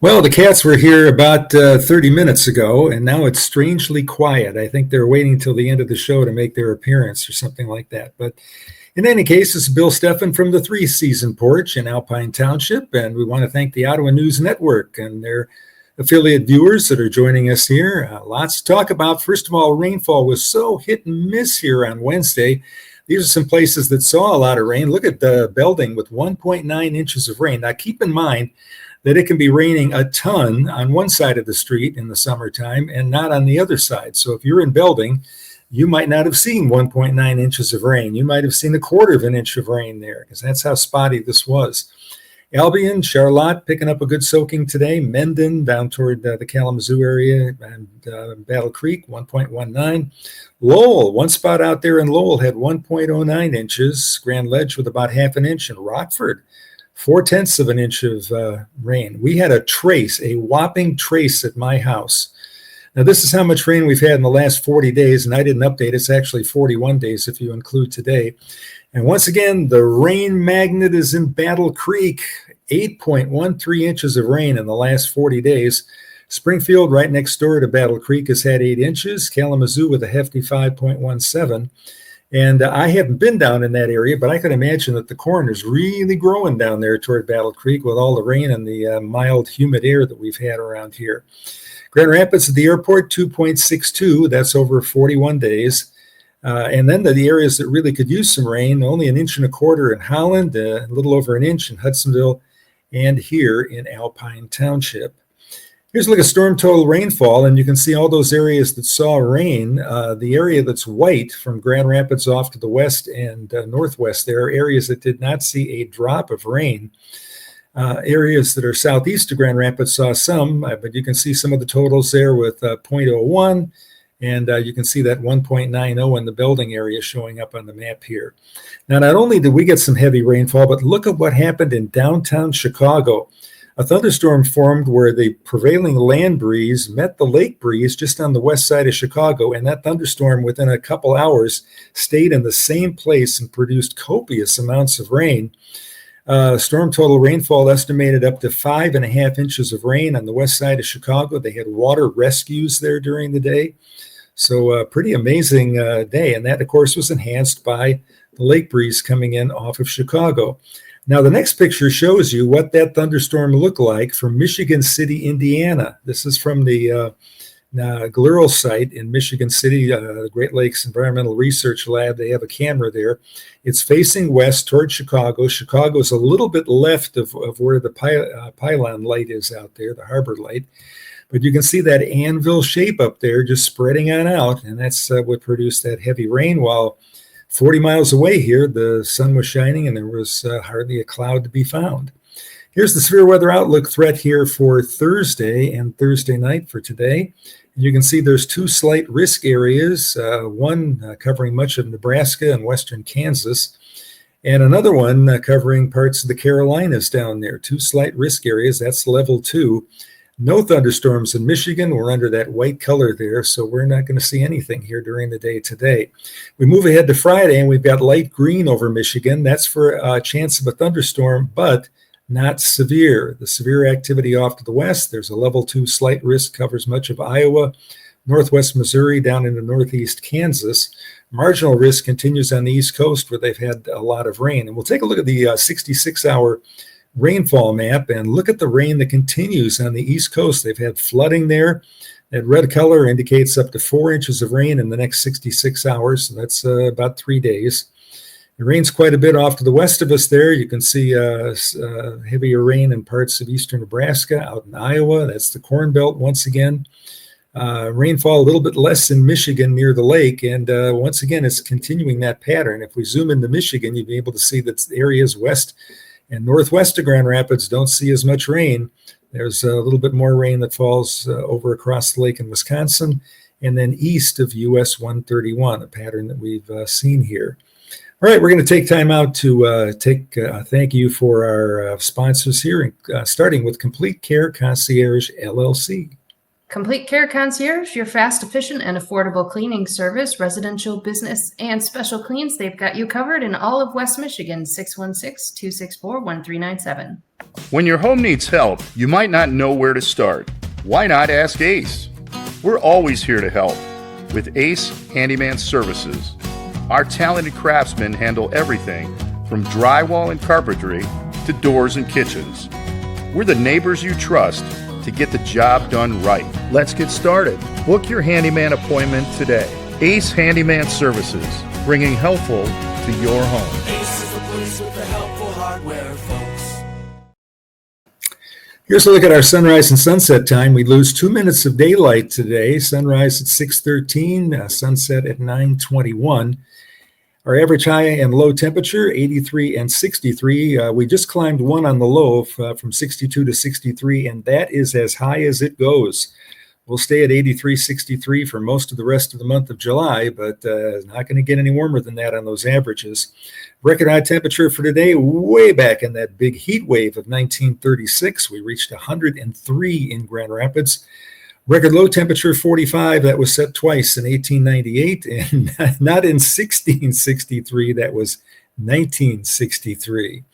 Well, the cats were here about 30 minutes ago, and now it's strangely quiet. I think they're waiting till the end of the show to make their appearance or something like that. But in any case, it's Bill Steffen from the Three Season Porch in Alpine Township, and we want to thank the Ottawa News Network and their affiliate viewers that are joining us here. Lots to talk about. First of all, rainfall was so hit and miss here on Wednesday. These are some places that saw a lot of rain. Look at Belding with 1.9 inches of rain. Now, keep in mind that it can be raining a ton on one side of the street in the summertime and not on the other side. So if you're in Belding, you might not have seen 1.9 inches of rain. You might have seen a quarter of an inch of rain there because that's how spotty this was. Albion, Charlotte picking up a good soaking today. Mendon down toward the Kalamazoo area and Battle Creek, 1.19. Lowell, one spot out there in Lowell had 1.09 inches. Grand Ledge with about half an inch. And Rockford, 0.4 of an inch of rain. We had a whopping trace at my house. Now, this is how much rain we've had in the last 40 days, and I didn't update. It's actually 41 days if you include today. And once again, the rain magnet is in Battle Creek, 8.13 inches of rain in the last 40 days. Springfield, right next door to Battle Creek, has had 8 inches. Kalamazoo with a hefty 5.17. And I haven't been down in that area, but I can imagine that the corn is really growing down there toward Battle Creek with all the rain and the mild, humid air that we've had around here. Grand Rapids at the airport, 2.62. That's over 41 days. And then the areas that really could use some rain, only 1.25 inches in Holland, a little over 1 inch in Hudsonville, and here in Alpine Township. Here's a look at storm total rainfall, and you can see all those areas that saw rain. The area that's white from Grand Rapids off to the west and northwest, there are areas that did not see a drop of rain. Areas that are southeast of Grand Rapids saw some, but you can see some of the totals there with 0.01, and you can see that 1.90 in the Belding area showing up on the map here. Now, not only did we get some heavy rainfall, but look at what happened in downtown Chicago. A thunderstorm formed where the prevailing land breeze met the lake breeze just on the west side of Chicago, and that thunderstorm within a couple hours stayed in the same place and produced copious amounts of rain. Storm total rainfall estimated up to 5.5 inches of rain on the west side of Chicago. They had water rescues there during the day. So a pretty amazing day, and that, of course, was enhanced by the lake breeze coming in off of Chicago. Now, the next picture shows you what that thunderstorm looked like from Michigan City, Indiana. This is from the GLERL site in Michigan City, the Great Lakes Environmental Research Lab. They have a camera there. It's facing west toward Chicago. Chicago is a little bit left of where the pylon light is out there, the harbor light. But you can see that anvil shape up there just spreading on out, and that's what produced that heavy rain. While 40 miles away here, the sun was shining and there was hardly a cloud to be found. Here's the severe weather outlook threat here for Thursday and Thursday night for today. You can see there's 2 slight risk areas, one covering much of Nebraska and western Kansas, and another one covering parts of the Carolinas down there. 2 slight risk areas, that's level 2. No thunderstorms in Michigan. We're under that white color there, so we're not going to see anything here during the day today. We move ahead to Friday, and we've got light green over Michigan. That's for a chance of a thunderstorm, but not severe. The severe activity off to the west, there's a level 2 slight risk, covers much of Iowa, northwest Missouri, down into northeast Kansas. Marginal risk continues on the East Coast where they've had a lot of rain. And we'll take a look at the 66-hour rainfall map and look at the rain that continues on the East Coast. They've had flooding there. That red color indicates up to 4 inches of rain in the next 66 hours. So that's about 3 days. It rains quite a bit off to the west of us there. You can see heavier rain in parts of eastern Nebraska, out in Iowa. That's the Corn Belt once again. Rainfall a little bit less in Michigan near the lake. And once again, it's continuing that pattern. If we zoom into Michigan, you'll be able to see that the areas west and northwest of Grand Rapids don't see as much rain. There's a little bit more rain that falls over across the lake in Wisconsin, and then east of US 131, a pattern that we've seen here. All right, we're going to take time out to thank you for our sponsors here, starting with Complete Care Concierge LLC. Complete Care Concierge, your fast, efficient, and affordable cleaning service, residential, business, and special cleans. They've got you covered in all of West Michigan, 616-264-1397. When your home needs help, you might not know where to start. Why not ask Ace? We're always here to help with Ace Handyman Services. Our talented craftsmen handle everything from drywall and carpentry to doors and kitchens. We're the neighbors you trust to get the job done right. Let's get started. Book your handyman appointment today. Ace Handyman Services, bringing helpful to your home. Ace is the place with the helpful hardware, folks. Here's a look at our sunrise and sunset time. We lose 2 minutes of daylight today. Sunrise at 6:13, sunset at 9:21. Our average high and low temperature, 83 and 63. We just climbed one on the low from 62 to 63, and that is as high as it goes. We'll stay at 83, 63 for most of the rest of the month of July, but not going to get any warmer than that on those averages. Record high temperature for today, way back in that big heat wave of 1936. We reached 103 in Grand Rapids. Record low temperature 45, that was set twice in 1898 and not in 1663, that was 1963.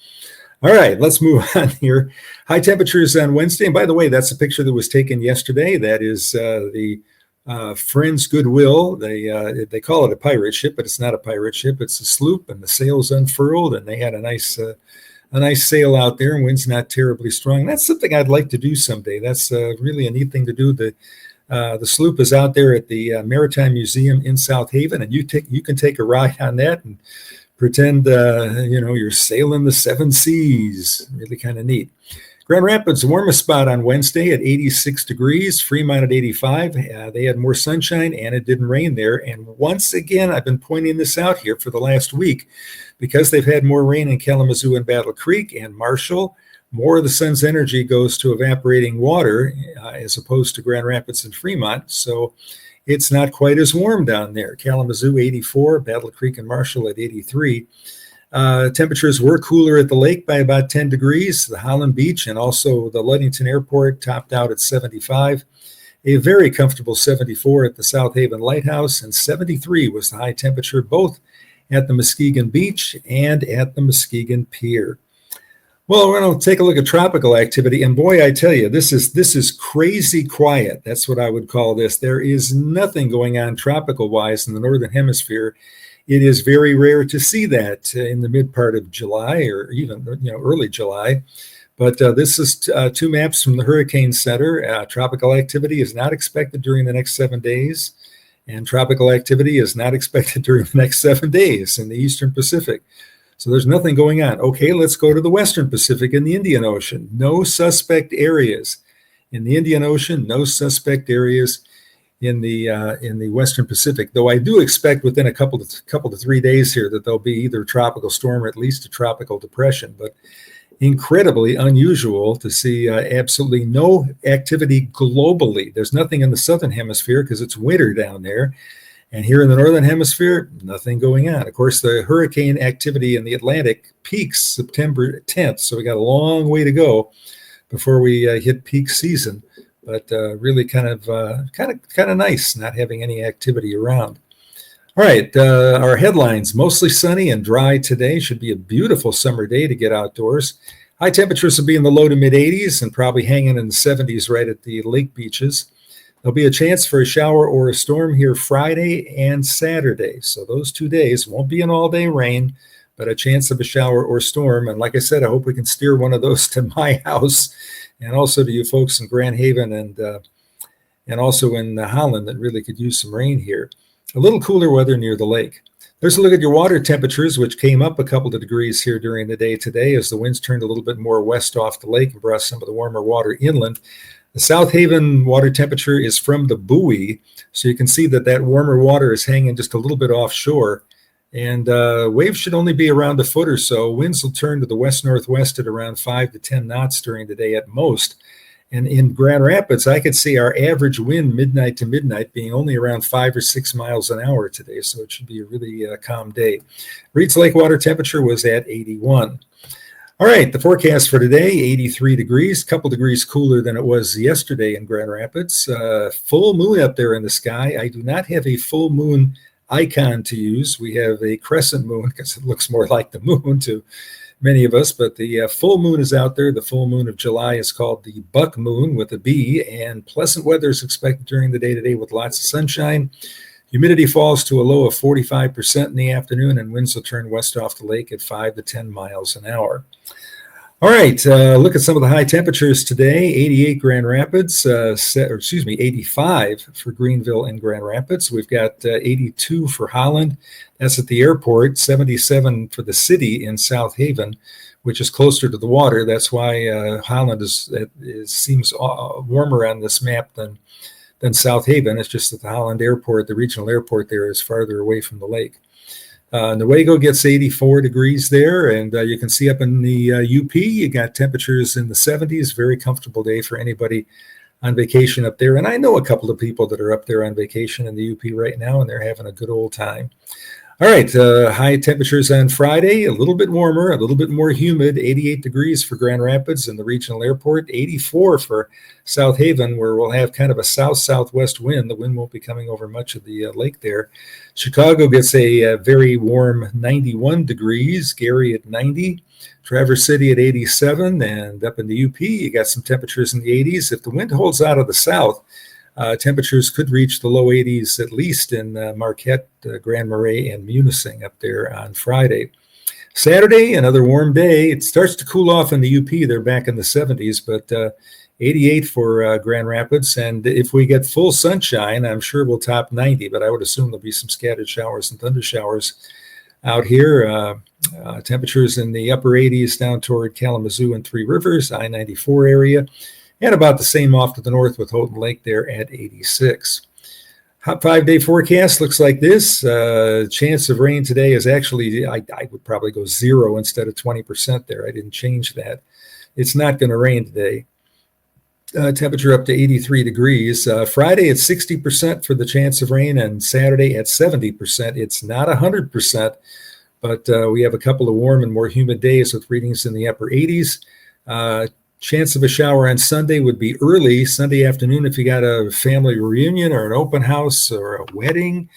All right, let's move on here. High temperatures on Wednesday. And by the way, that's a picture that was taken yesterday. That is the Friends Goodwill. They call it a pirate ship, but it's not a pirate ship. It's a sloop, and the sails unfurled, and they had a nice sail out there, and wind's not terribly strong. That's something I'd like to do someday. That's really a neat thing to do. The sloop is out there at the Maritime Museum in South Haven, and you can take a ride on that and pretend you're sailing the seven seas. Really kind of neat. Grand Rapids, the warmest spot on Wednesday at 86 degrees, Fremont at 85. They had more sunshine and it didn't rain there. And once again, I've been pointing this out here for the last week because they've had more rain in Kalamazoo and Battle Creek and Marshall. More of the sun's energy goes to evaporating water as opposed to Grand Rapids and Fremont. So it's not quite as warm down there. Kalamazoo 84, Battle Creek and Marshall at 83. Temperatures were cooler at the lake by about 10 degrees. The Holland Beach and also the Ludington Airport topped out at 75. A very comfortable 74 at the South Haven Lighthouse, and 73 was the high temperature both at the Muskegon Beach and at the Muskegon Pier. Well, we're going to take a look at tropical activity, and boy, I tell you, this is crazy quiet. That's what I would call this. There is nothing going on tropical-wise in the Northern Hemisphere. It is very rare to see that in the mid part of July or even early July. But this is two maps from the Hurricane Center. Tropical activity is not expected during the next 7 days, and tropical activity is not expected during the next 7 days in the Eastern Pacific. So there's nothing going on. Okay, let's go to the Western Pacific and the Indian Ocean. No suspect areas in the Indian Ocean. No suspect areas in the Western Pacific. Though I do expect within a couple to 3 days here that there'll be either a tropical storm or at least a tropical depression. But incredibly unusual to see absolutely no activity globally. There's nothing in the Southern Hemisphere because it's winter down there. And here in the Northern Hemisphere, nothing going on. Of course, the hurricane activity in the Atlantic peaks September 10th. So we got a long way to go before we hit peak season. But really kind of nice not having any activity around. All right, our headlines, mostly sunny and dry today. Should be a beautiful summer day to get outdoors. High temperatures will be in the low to mid 80s and probably hanging in the 70s right at the lake beaches. There'll be a chance for a shower or a storm here Friday and Saturday. So those 2 days won't be an all-day rain, but a chance of a shower or storm. And like I said, I hope we can steer one of those to my house and also to you folks in Grand Haven and also in Holland that really could use some rain here. A little cooler weather near the lake. There's a look at your water temperatures, which came up a couple of degrees here during the day today as the winds turned a little bit more west off the lake and brought some of the warmer water inland. The South Haven water temperature is from the buoy, so you can see that warmer water is hanging just a little bit offshore, and waves should only be around a foot or so. Winds will turn to the west-northwest at around 5 to 10 knots during the day at most. And in Grand Rapids, I could see our average wind midnight to midnight being only around 5 or 6 miles an hour today, so it should be a really calm day. Reed's Lake water temperature was at 81. All right, the forecast for today, 83 degrees, a couple degrees cooler than it was yesterday in Grand Rapids. Full moon up there in the sky. I do not have a full moon icon to use. We have a crescent moon because it looks more like the moon to many of us, but the full moon is out there. The full moon of July is called the buck moon with a B, and pleasant weather is expected during the day today with lots of sunshine. Humidity falls to a low of 45% in the afternoon, and winds will turn west off the lake at 5 to 10 miles an hour. All right, look at some of the high temperatures today. 88 Grand Rapids, 85 for Greenville and Grand Rapids. We've got 82 for Holland. That's at the airport. 77 for the city in South Haven, which is closer to the water. That's why Holland seems warmer on this map than South Haven. It's just that the Holland airport, the regional airport there, is farther away from the lake. Newaygo gets 84 degrees there, and you can see up in the UP, you got temperatures in the 70s. Very comfortable day for anybody on vacation up there. And I know a couple of people that are up there on vacation in the UP right now, and they're having a good old time. All right, high temperatures on Friday, a little bit warmer, a little bit more humid, 88 degrees for Grand Rapids and the regional airport, 84 for South Haven, where we'll have kind of a south-southwest wind. The wind won't be coming over much of the lake there. Chicago gets a very warm 91 degrees, Gary at 90, Traverse City at 87, and up in the UP, you got some temperatures in the 80s. If the wind holds out of the south, temperatures could reach the low 80s, at least in Marquette, Grand Marais, and Munising up there on Friday. Saturday, another warm day. It starts to cool off in the UP. They're back in the 70s, but 88 for Grand Rapids. And if we get full sunshine, I'm sure we'll top 90, but I would assume there'll be some scattered showers and thunder showers out here. Temperatures in the upper 80s down toward Kalamazoo and Three Rivers, I-94 area. And about the same off to the north with Houghton Lake there at 86. Hot 5-day forecast looks like this. Chance of rain today is actually, I would probably go 0 instead of 20% there. I didn't change that. It's not going to rain today. Temperature up to 83 degrees. Friday at 60% for the chance of rain, and Saturday at 70%. It's not 100%, but we have a couple of warm and more humid days with readings in the upper 80s. Chance of a shower on Sunday would be early Sunday afternoon if you got a family reunion or an open house or a wedding.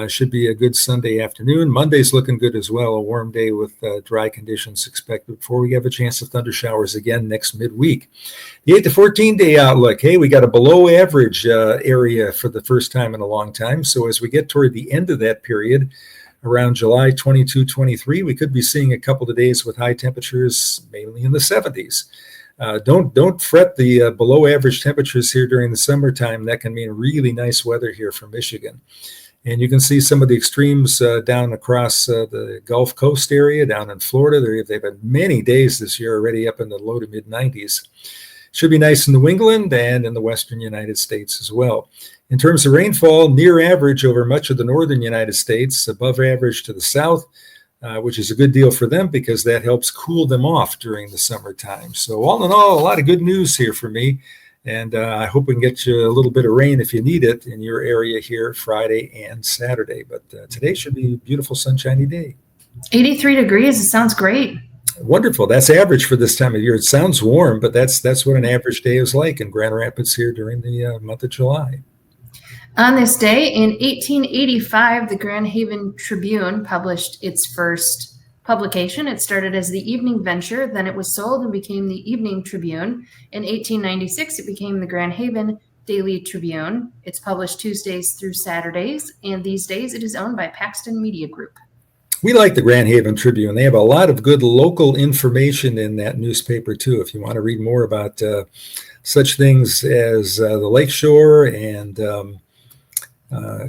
Should be a good Sunday afternoon. Monday's looking good as well. A warm day with dry conditions expected before we have a chance of thunder showers again next midweek. The 8 to 14 day outlook. Hey, we got a below average area for the first time in a long time. So as we get toward the end of that period, around July 22, 23, we could be seeing a couple of days with high temperatures, mainly in the 70s. Don't fret the below average temperatures here during the summertime. That can mean really nice weather here for Michigan. And you can see some of the extremes down across the Gulf Coast area, down in Florida. They've had many days this year already up in the low to mid 90s. Should be nice in New England and in the western United States as well. In terms of rainfall, near average over much of the northern United States, above average to the south, which is a good deal for them because that helps cool them off during the summertime. So all in all, a lot of good news here for me. And I hope we can get you a little bit of rain if you need it in your area here Friday and Saturday. But today should be a beautiful sunshiny day. 83 degrees. It sounds great. Wonderful. That's average for this time of year. It sounds warm, but that's what an average day is like in Grand Rapids here during the month of July. On this day in 1885, the Grand Haven Tribune published its first publication. It started as the Evening Venture, then it was sold and became the Evening Tribune. In 1896, it became the Grand Haven Daily Tribune. It's published Tuesdays through Saturdays, and these days it is owned by Paxton Media Group. We like the Grand Haven Tribune. They have a lot of good local information in that newspaper, too. If you want to read more about such things as the Lakeshore and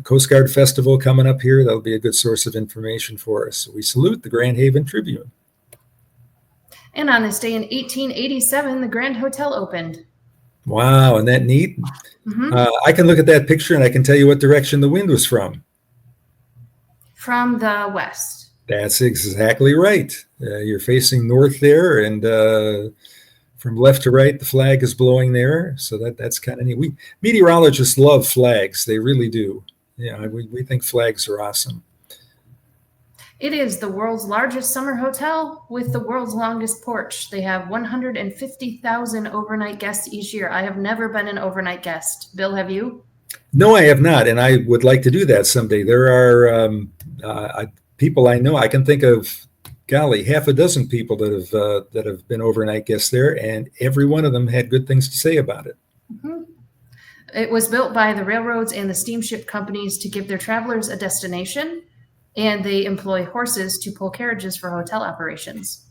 Coast Guard Festival coming up here, that'll be a good source of information for us. So we salute the Grand Haven Tribune. And on this day in 1887, the Grand Hotel opened. Wow, isn't that neat? Mm-hmm. I can look at that picture and I can tell you what direction the wind was from. From the west. That's exactly right. You're facing north there, and from left to right, the flag is blowing there. So that's kind of neat. Meteorologists love flags. They really do. Yeah, we think flags are awesome. It is the world's largest summer hotel with the world's longest porch. They have 150,000 overnight guests each year. I have never been an overnight guest. Bill, have you? No, I have not, and I would like to do that someday. There are people I know. I can think of, golly, half a dozen people that have been overnight guests there, and every one of them had good things to say about it. Mm-hmm. It was built by the railroads and the steamship companies to give their travelers a destination, and they employ horses to pull carriages for hotel operations.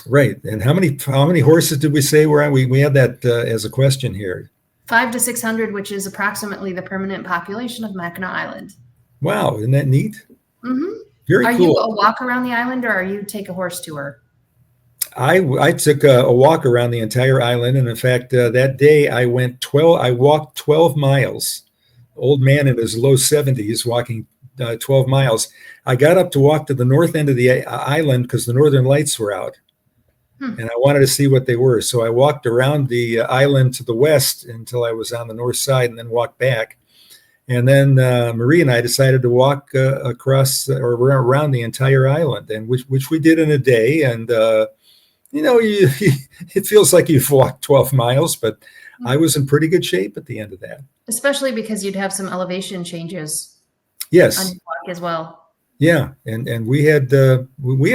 Right, and how many horses did we say were on? We had that as a question here. 500 to 600, which is approximately the permanent population of Mackinac Island. Wow, isn't that neat? Mm-hmm. Very Are cool. you a walk around the island, or are you take a horse tour? I took a walk around the entire island, and in fact, that day I walked 12 miles. Old man in his low 70s walking 12 miles. I got up to walk to the north end of the island because the northern lights were out. And I wanted to see what they were. So I walked around the island to the west until I was on the north side and then walked back. And then Marie and I decided to walk across or around the entire island, and which we did in a day. And, it feels like you've walked 12 miles, but I was in pretty good shape at the end of that. Especially because you'd have some elevation changes. Yes. On your walk as well. Yeah, and we had a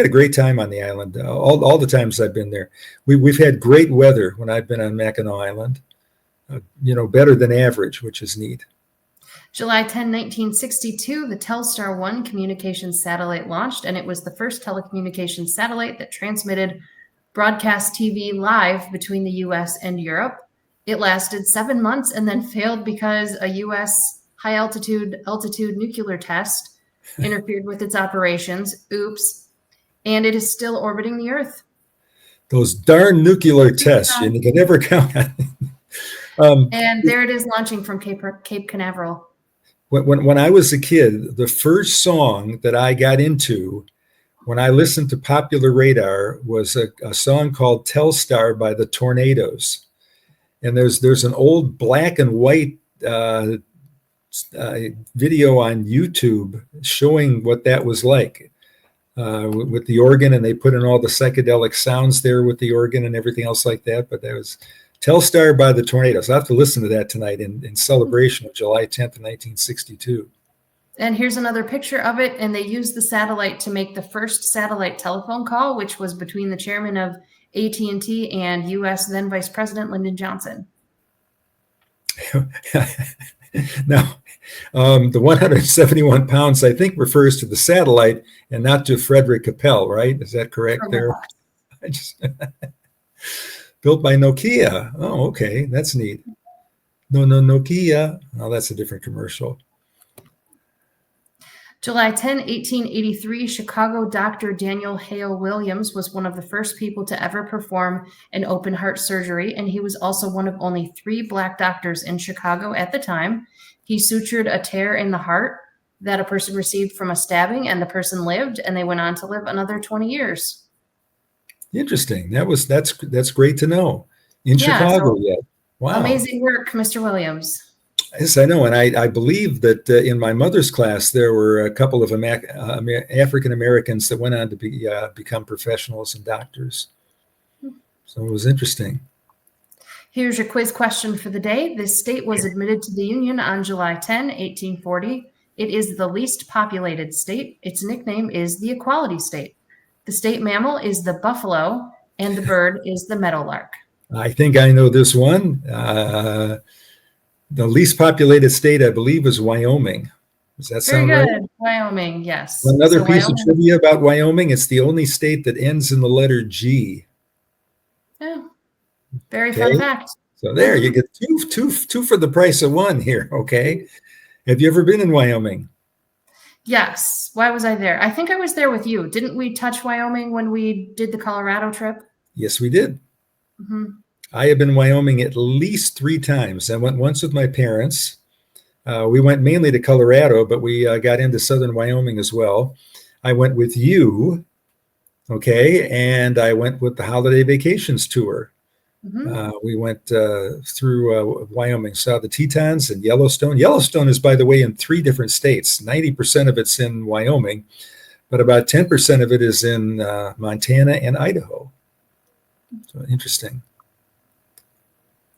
great time on the island. All the times I've been there, we've had great weather when I've been on Mackinac Island. Better than average, which is neat. July 10, 1962, the Telstar 1 communications satellite launched, and it was the first telecommunications satellite that transmitted broadcast TV live between the U.S. and Europe. It lasted 7 months and then failed because a U.S. high altitude nuclear test interfered with its operations. Oops. And it is still orbiting the Earth. Those darn nuclear tests, and you can never count on it. And there it is, launching from Cape Canaveral. When I was a kid, the first song that I got into when I listened to Popular Radar was a song called Telstar by the Tornadoes. And there's an old black and white video on YouTube showing what that was like with the organ, and they put in all the psychedelic sounds there with the organ and everything else like that. But that was Telstar by the Tornadoes. I have to listen to that tonight in celebration of July 10th, 1962. And here's another picture of it. And they used the satellite to make the first satellite telephone call, which was between the chairman of AT&T and U.S. then Vice President Lyndon Johnson. Now, the 171 pounds, I think, refers to the satellite and not to Frederick Capell, right? Is that correct there? Built by Nokia. Oh, okay. That's neat. No, Nokia. Oh, that's a different commercial. July 10, 1883, Chicago doctor Daniel Hale Williams was one of the first people to ever perform an open heart surgery, and he was also one of only 3 Black doctors in Chicago at the time. He sutured a tear in the heart that a person received from a stabbing, and the person lived, and they went on to live another 20 years. Interesting. That's great to know. In Chicago yet. Wow. Amazing work, Mr. Williams. Yes, I know. And I believe that in my mother's class, there were a couple of African Americans that went on to become professionals and doctors. So it was interesting. Here's your quiz question for the day. This state was admitted to the Union on July 10, 1840. It is the least populated state. Its nickname is the Equality State. The state mammal is the buffalo, and the bird is the meadowlark. I think I know this one. The least populated state, I believe, is Wyoming. Does that sound right? Very good. Wyoming, yes. Another piece of trivia about Wyoming, it's the only state that ends in the letter G. Yeah. Very fun fact. So there, you get two for the price of one here, okay? Have you ever been in Wyoming? Yes. Why was I there? I think I was there with you. Didn't we touch Wyoming when we did the Colorado trip? Yes, we did. Mm-hmm. I have been in Wyoming at least 3 times. I went once with my parents. We went mainly to Colorado, but we got into southern Wyoming as well. I went with you, okay, and I went with the Holiday Vacations Tour. Mm-hmm. We went through Wyoming, saw the Tetons and Yellowstone. Yellowstone is, by the way, in 3 different states. 90% of it's in Wyoming, but about 10% of it is in Montana and Idaho. So interesting.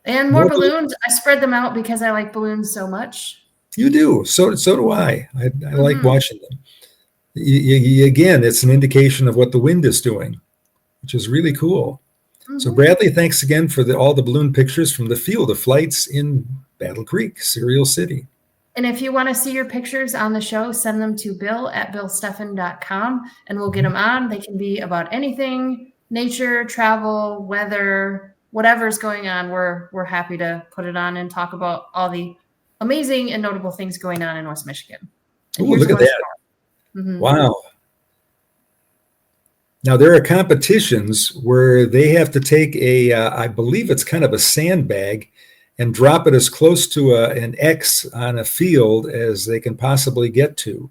And more balloons. I spread them out because I like balloons so much. You do. So do I. I like Mhm. watching them. Again, it's an indication of what the wind is doing, which is really cool. So Mhm. Bradley, thanks again for all the balloon pictures from the field of flights in Battle Creek, Cereal City. And if you want to see your pictures on the show, send them to bill@billsteffen.com and we'll get them on. They can be about anything, nature, travel, weather, whatever's going on. We're happy to put it on and talk about all the amazing and notable things going on in West Michigan. And Oh, here's look at one that. Mhm. Wow. Now, there are competitions where they have to take I believe it's kind of a sandbag, and drop it as close to an X on a field as they can possibly get to.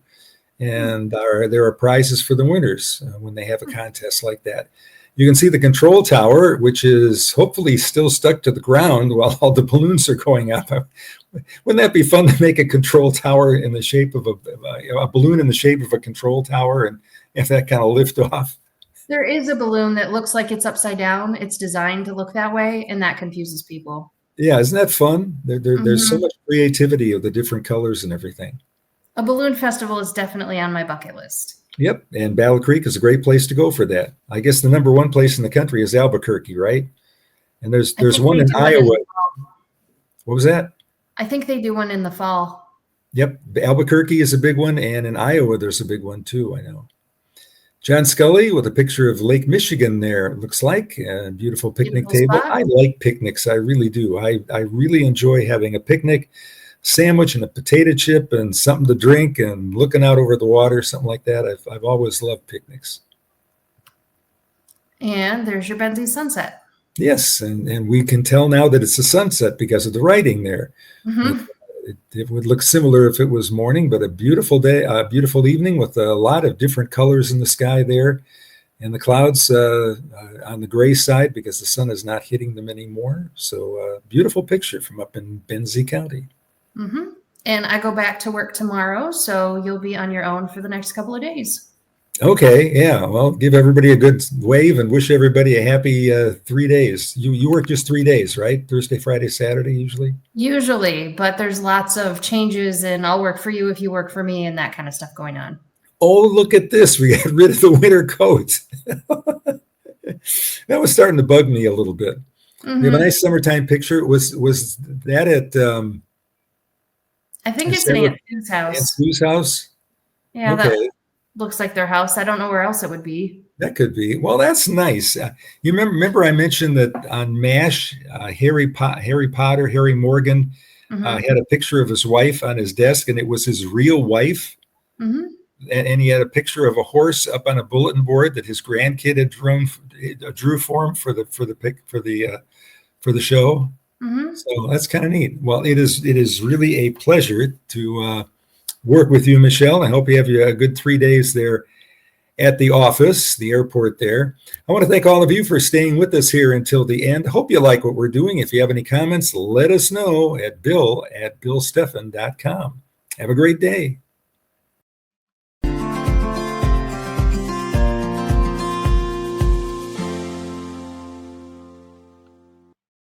And there are prizes for the winners when they have a contest like that. You can see the control tower, which is hopefully still stuck to the ground while all the balloons are going up. Wouldn't that be fun to make a control tower in the shape of a balloon in the shape of a control tower and if that kind of lift off? There is a balloon that looks like it's upside down. It's designed to look that way, and that confuses people. Yeah, isn't that fun? There's so Mhm. much creativity of the different colors and everything. A balloon festival is definitely on my bucket list. Yep, and Battle Creek is a great place to go for that. I guess the number one place in the country is Albuquerque, right? And there's I think one they in do one Iowa. the fall. What was that? I think they do one in the fall. Yep, Albuquerque is a big one, and in Iowa there's a big one too, I know. John Scully with a picture of Lake Michigan there, it looks like. A beautiful picnic Beautiful table. spot. I like picnics, I really do. I really enjoy having a picnic, sandwich and a potato chip and something to drink and looking out over the water, something like that. I've always loved picnics. And there's your Benzie sunset. Yes, and we can tell now that it's a sunset because of the writing there. Mhm. It would look similar if it was morning, but a beautiful day, a beautiful evening with a lot of different colors in the sky there, and the clouds on the gray side because the sun is not hitting them anymore. So beautiful picture from up in Benzie County. Mhm. And I go back to work tomorrow, so you'll be on your own for the next couple of days. Okay, yeah. Well, give everybody a good wave and wish everybody a happy 3 days. You work just 3 days, right? Thursday, Friday, Saturday, usually. Usually, but there's lots of changes, and I'll work for you if you work for me, and that kind of stuff going on. Oh, look at this! We got rid of the winter coat. That was starting to bug me a little bit. We have a Mhm. nice summertime picture. Was that at I think is it's that an what- Aunt Sue's Aunt house. Sue's house? Yeah, Okay, that looks like their house. I don't know where else it would be. that could be. Well, that's nice. You remember I mentioned that on MASH, Harry Potter, Harry Morgan Mhm. had a picture of his wife on his desk, and it was his real wife. Mhm. And he had a picture of a horse up on a bulletin board that his grandkid had drew for him for the show. Mhm. So that's kind of neat. Well, it is really a pleasure to work with you, Michelle. I hope you have a good 3 days there at the office, the airport there. I want to thank all of you for staying with us here until the end. Hope you like what we're doing. If you have any comments, let us know at bill@billsteffen.com. Have a great day.